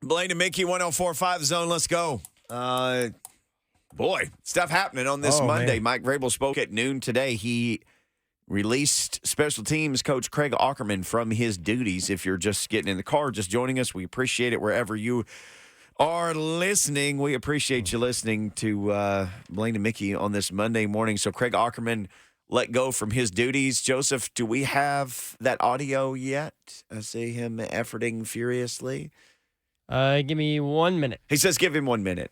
Blaine and Mickey, 104.5 Zone. Let's go. Boy, stuff happening on this Monday. Man. Mike Vrabel spoke at noon today. He released special teams coach Craig Aukerman from his duties. If you're just getting in the car, just joining us, we appreciate it wherever you are listening. We appreciate you listening to Blaine and Mickey on this Monday morning. So Craig Aukerman let go from his duties. Joseph, do we have that audio yet? I see him efforting furiously. Give me 1 minute. He says give him 1 minute.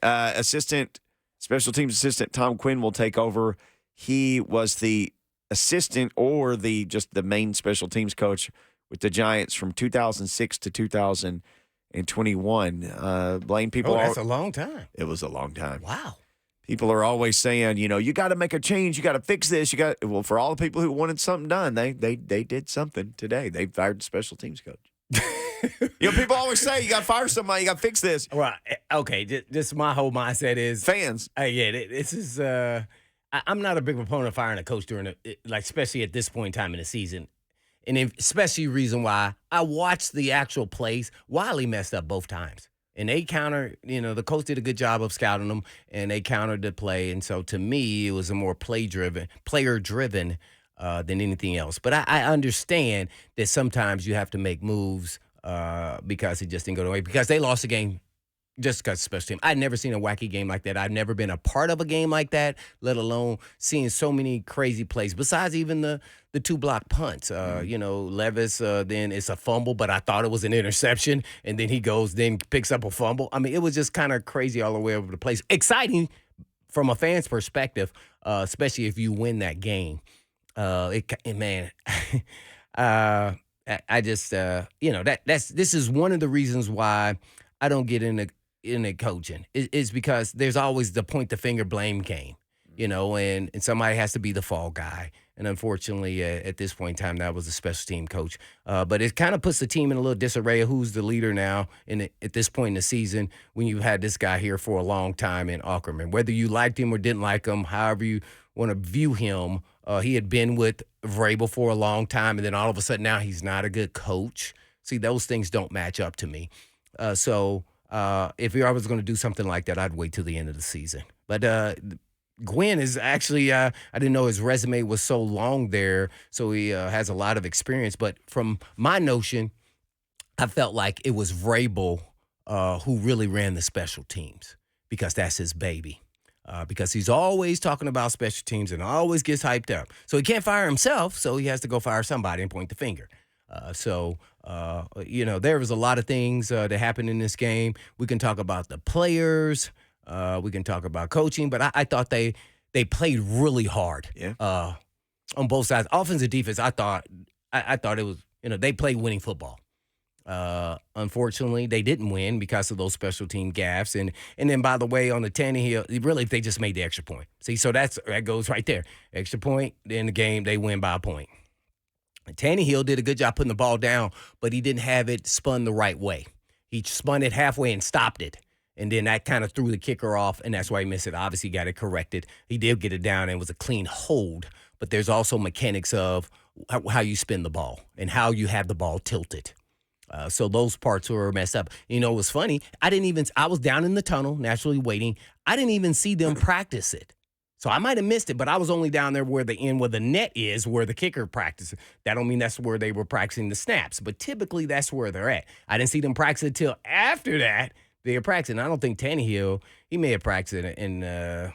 Special teams assistant Tom Quinn will take over. He was the assistant or the main special teams coach with the Giants from 2006 to 2021. Blaine, people that's a long time. It was a long time. Wow. People are always saying, you got to make a change. You got to fix this. Well, for all the people who wanted something done, they did something today. They fired the special teams coach. People always say you got to fire somebody. You got to fix this. Right. Okay. Just my whole mindset is Fans. This is. I'm not a big proponent of firing a coach during especially at this point in time in the season, and especially reason why I watched the actual plays. Wiley messed up both times, and they counter. The coach did a good job of scouting them, and they countered the play. And so to me, it was a more player driven than anything else. But I understand that sometimes you have to make moves. Because it just didn't go the way. Because they lost the game just because special team. I'd never seen a wacky game like that. I've never been a part of a game like that, let alone seeing so many crazy plays. Besides even the 2 block punts. Levis, then it's a fumble, but I thought it was an interception. And then he picks up a fumble. I mean, it was just kind of crazy all the way over the place. Exciting from a fan's perspective, especially if you win that game. I just, this is one of the reasons why I don't get into coaching. It's because there's always the point the finger blame game, and somebody has to be the fall guy. And unfortunately, at this point in time, that was a special team coach. But it kind of puts the team in a little disarray of who's the leader now at this point in the season when you've had this guy here for a long time in Aukerman. Whether you liked him or didn't like him, however you want to view him, he had been with Vrabel for a long time, and then all of a sudden now he's not a good coach. See, those things don't match up to me. So if I was going to do something like that, I'd wait till the end of the season. But Gwen is actually, I didn't know his resume was so long there, so he has a lot of experience. But from my notion, I felt like it was Vrabel who really ran the special teams because that's his baby. Because he's always talking about special teams and always gets hyped up. So he can't fire himself, so he has to go fire somebody and point the finger. There was a lot of things that happened in this game. We can talk about the players. We can talk about coaching. But I thought they played really hard on both sides. Offense and defense, I thought it was, they played winning football. Unfortunately, they didn't win because of those special team gaffes. And then, by the way, on the Tannehill, really, they just made the extra point. See, so that goes right there. Extra point, in the game, they win by a point. Tannehill did a good job putting the ball down, but he didn't have it spun the right way. He spun it halfway and stopped it. And then that kind of threw the kicker off, and that's why he missed it. Obviously, he got it corrected. He did get it down, and it was a clean hold. But there's also mechanics of how you spin the ball and how you have the ball tilted. So those parts were messed up. It was funny. I was down in the tunnel, naturally waiting. I didn't even see them practice it. So I might have missed it, but I was only down there where the net is, where the kicker practices. That don't mean that's where they were practicing the snaps, but typically that's where they're at. I didn't see them practice until after that. They were practicing. I don't think Tannehill, he may have practiced in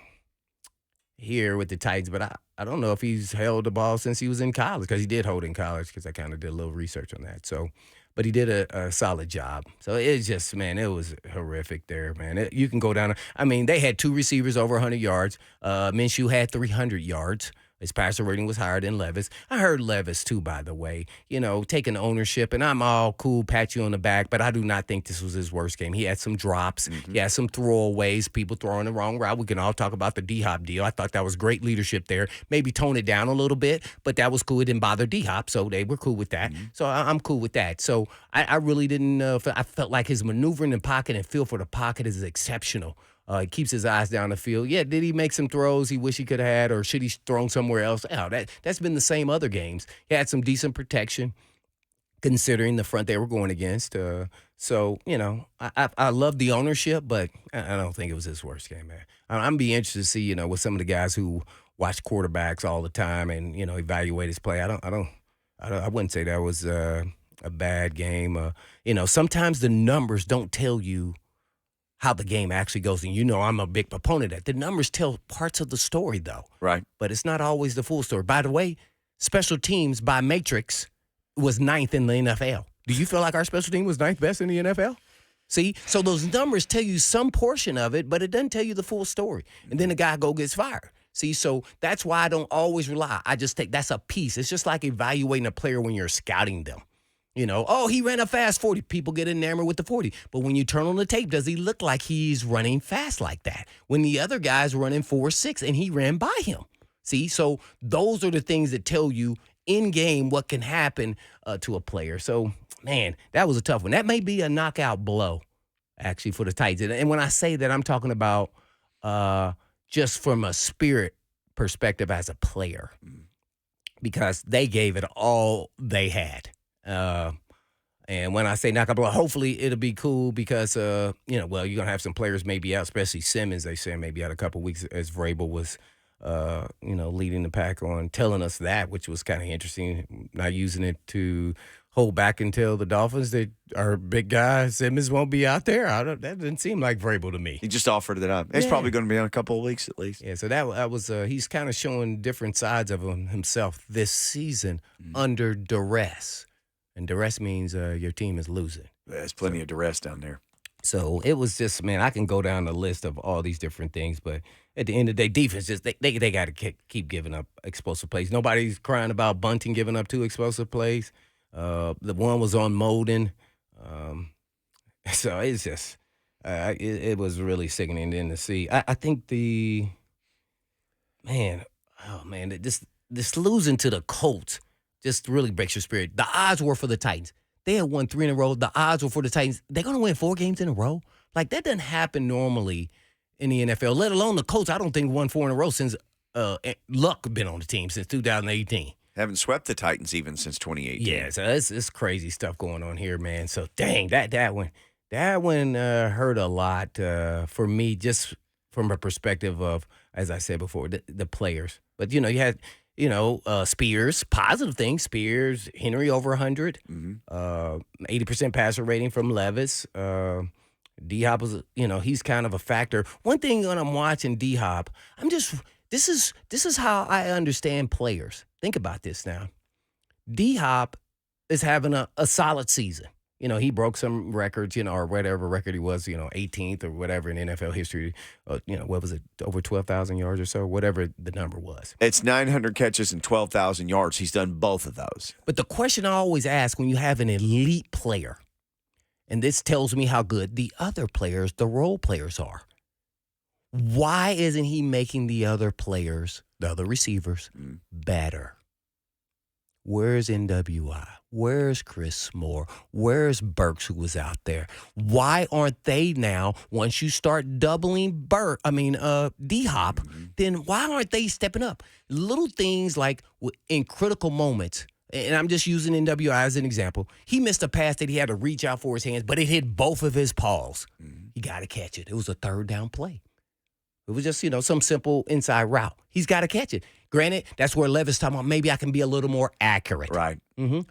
here with the Titans, but I don't know if he's held the ball since he was in college, because he did hold in college, because I kind of did a little research on that. So, but he did a solid job. So it's just, man, it was horrific there, man. You can go down. They had 2 receivers over 100 yards. Minshew had 300 yards. His passer rating was higher than Levis. I heard Levis, too, by the way, taking ownership. And I'm all cool, pat you on the back, but I do not think this was his worst game. He had some drops. Mm-hmm. He had some throwaways, people throwing the wrong route. We can all talk about the D-Hop deal. I thought that was great leadership there. Maybe tone it down a little bit, but that was cool. It didn't bother D-Hop, so they were cool with that. Mm-hmm. So I'm cool with that. So I really didn't I felt like his maneuvering in pocket and feel for the pocket is exceptional. He keeps his eyes down the field. Yeah, did he make some throws he wish he could have had, or should he thrown somewhere else? That's been the same other games. He had some decent protection, considering the front they were going against. So, I love the ownership, but I don't think it was his worst game, man. I'm be interested to see, with some of the guys who watch quarterbacks all the time and, evaluate his play. I wouldn't say that was a bad game. Sometimes the numbers don't tell you how the game actually goes. And I'm a big proponent of that. The numbers tell parts of the story, though. Right. But it's not always the full story. By the way, special teams by matrix was 9th in the NFL. Do you feel like our special team was 9th best in the NFL? See? So those numbers tell you some portion of it, but it doesn't tell you the full story. And then the guy gets fired. See? So that's why I don't always rely. I just think that's a piece. It's just like evaluating a player when you're scouting them. He ran a fast 40. People get enamored with the 40. But when you turn on the tape, does he look like he's running fast like that? When the other guy's running 4.6 and he ran by him. See? So those are the things that tell you in game what can happen to a player. So, man, that was a tough one. That may be a knockout blow, actually, for the Titans. And when I say that, I'm talking about just from a spirit perspective as a player, because they gave it all they had. And when I say knockout blow, hopefully it'll be cool because, you're going to have some players maybe out, especially Simmons, they say maybe out a couple weeks as Vrabel was leading the pack on telling us that, which was kind of interesting, not using it to hold back until the Dolphins, our big guy, Simmons, won't be out there. That didn't seem like Vrabel to me. He just offered it up. It's probably going to be in a couple of weeks at least. Yeah, so that was he's kind of showing different sides of himself this season under duress. And duress means your team is losing. There's plenty of duress down there. So it was just, man, I can go down the list of all these different things, but at the end of the day, defense just they got to keep giving up explosive plays. Nobody's crying about Bunting giving up 2 explosive plays. The one was on Molden. So it's just it was really sickening then to see. I think this losing to the Colts just really breaks your spirit. The odds were for the Titans. They had won 3 in a row. The odds were for the Titans. They're going to win 4 games in a row? Like, that doesn't happen normally in the NFL, let alone the Colts. I don't think won 4 in a row since Luck been on the team since 2018. Haven't swept the Titans even since 2018. Yeah, so it's crazy stuff going on here, man. So, dang, that one hurt a lot for me just from a perspective of, as I said before, the players. But, you had – Spears, positive things. Spears, Henry over 100, 80% passer rating from Levis. D-Hop was, he's kind of a factor. One thing when I'm watching D-Hop, this is how I understand players. Think about this now. D-Hop is having a solid season. He broke some records, or whatever record he was, 18th or whatever in NFL history. What was it, over 12,000 yards or so, whatever the number was. It's 900 catches and 12,000 yards. He's done both of those. But the question I always ask when you have an elite player, and this tells me how good the other players, the role players are, why isn't he making the other players, the other receivers, better? Where's NWI? Where's Chris Moore? Where's Burks, who was out there? Why aren't they now, once you start doubling D-Hop, then why aren't they stepping up? Little things like in critical moments, and I'm just using NWI as an example. He missed a pass that he had to reach out for his hands, but it hit both of his paws. He got to catch it. It was a 3rd down play. It was just, some simple inside route. He's got to catch it. Granted, that's where Levis talking about maybe I can be a little more accurate. Right.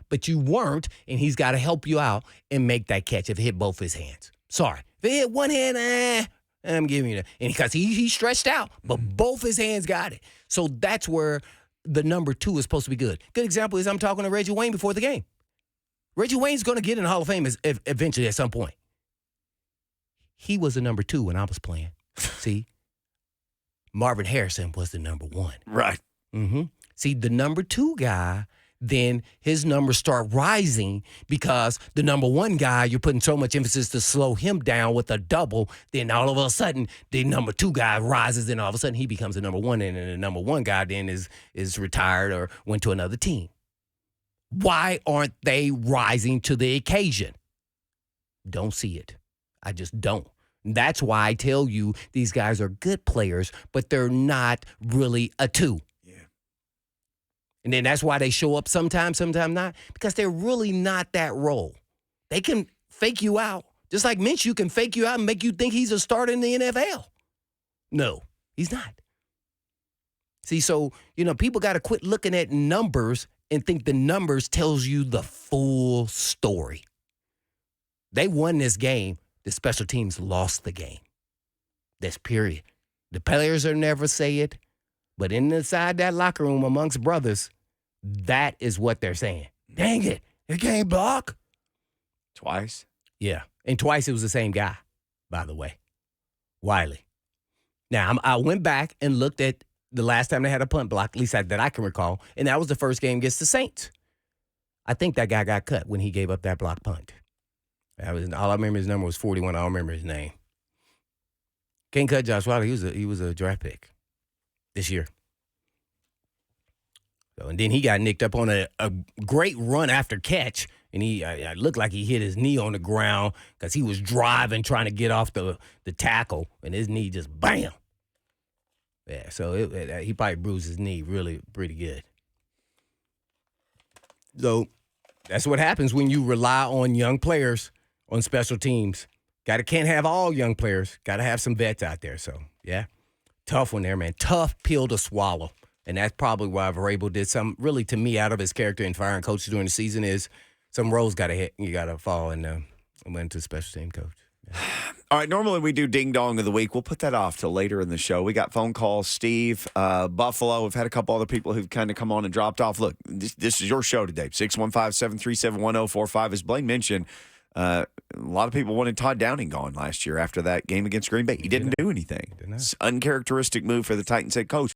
But you weren't, and he's got to help you out and make that catch if it hit both his hands. Sorry. If it hit one hand, I'm giving you that. And because he stretched out, but both his hands got it. So that's where the number 2 is supposed to be good. Good example is I'm talking to Reggie Wayne before the game. Reggie Wayne's going to get in the Hall of Fame eventually at some point. He was the number 2 when I was playing. See? Marvin Harrison was the number 1. Right. See, the number 2 guy, then his numbers start rising because the number 1 guy, you're putting so much emphasis to slow him down with a double, then all of a sudden the number 2 guy rises, and all of a sudden he becomes the number 1, and then the number 1 guy then is retired or went to another team. Why aren't they rising to the occasion? Don't see it. I just don't. That's why I tell you these guys are good players, but they're not really a 2. Yeah. And then that's why they show up sometimes not, because they're really not that role. They can fake you out. Just like Minshew can fake you out and make you think he's a starter in the NFL. No, he's not. See, so, people got to quit looking at numbers and think the numbers tells you the full story. They won this game. The special teams lost the game. That's period. The players will never say it, but inside that locker room amongst brothers, that is what they're saying. Dang it, it can't block. Twice? Yeah, and twice it was the same guy, by the way, Wiley. Now, I went back and looked at the last time they had a punt block, at least that I can recall, and that was the first game against the Saints. I think that guy got cut when he gave up that block punt. All I remember his number was 41. I don't remember his name. Can't cut Josh Wiley. He was a draft pick this year. So, and then he got nicked up on a great run after catch, and I looked like he hit his knee on the ground because he was driving, trying to get off the tackle, and his knee just bam. Yeah, so he probably bruised his knee really pretty good. So that's what happens when you rely on young players on special teams. Can't have all young players. Got to have some vets out there. So, yeah, tough one there, man. Tough pill to swallow. And that's probably why Vrabel did something really, to me, out of his character in firing coaches during the season is some roles got to hit. You got to fall and went to special team coach. Yeah. All right, normally we do Ding Dong of the Week. We'll put that off till later in the show. We got phone calls. Steve, Buffalo. We've had a couple other people who've kind of come on and dropped off. Look, this is your show today. 615-737-1045. As Blaine mentioned, a lot of people wanted Todd Downing gone last year after that game against Green Bay. He didn't do anything. It's an uncharacteristic move for the Titans head coach.